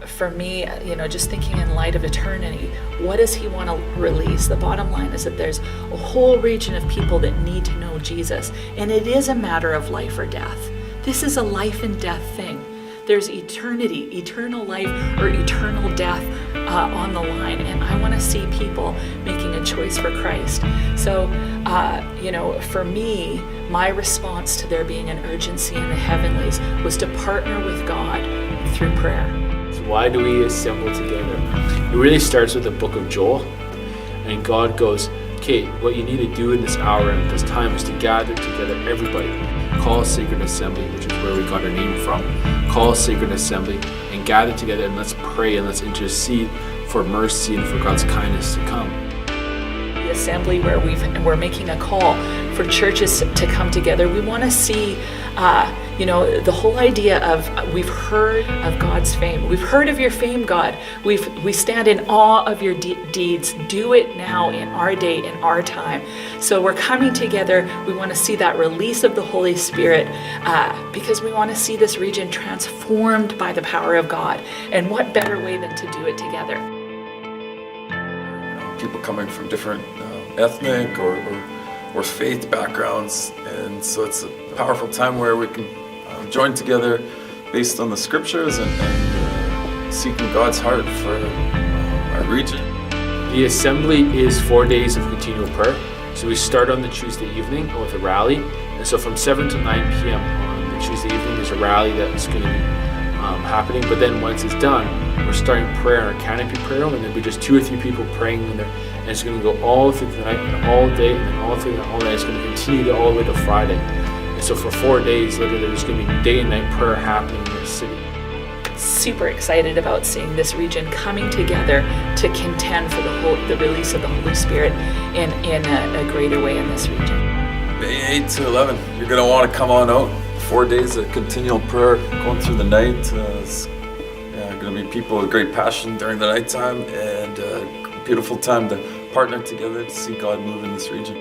for me, just thinking in light of eternity, what does he want to release? The bottom line is that there's a whole region of people that need to know Jesus, and it is a matter of life or death. This is a life and death thing. There's eternity, eternal life or eternal death on the line, and I want to see people making a choice for Christ. So, for me, my response to there being an urgency in the heavenlies was to partner with God through prayer. So why do we assemble together? It really starts with the book of Joel, and God goes, okay, what you need to do in this hour and this time is to gather together everybody. Call a sacred assembly, which is where we got our name from. Call a sacred assembly and gather together, and let's pray and let's intercede for mercy and for God's kindness to come. The assembly where we're making a call for churches to come together. We want to see, the whole idea of we've heard of God's fame. We've heard of your fame, God. We stand in awe of your deeds. Do it now in our day, in our time. So we're coming together. We want to see that release of the Holy Spirit because we want to see this region transformed by the power of God. And what better way than to do it together? People coming from different ethnic or faith backgrounds, and so it's a powerful time where we can join together based on the scriptures and seeking God's heart for our region. The assembly is 4 days of continual prayer. So we start on the Tuesday evening with a rally, and so from 7 to 9 p.m. on the Tuesday evening there's a rally that's going to be happening, but then once it's done, we're starting prayer, our canopy prayer, and there'll be just 2 or 3 people praying in there, and it's going to go all through the night and all day, and then all through the all night. It's going to continue all the way to Friday. And so for 4 days, literally, there's going to be day and night prayer happening in the city. Super excited about seeing this region coming together to contend for the release of the Holy Spirit in a greater way in this region. May 8 to 11, you're going to want to come on out. 4 days of continual prayer going through the night. It's going to be people with great passion during the nighttime, and a beautiful time to partner together to see God move in this region.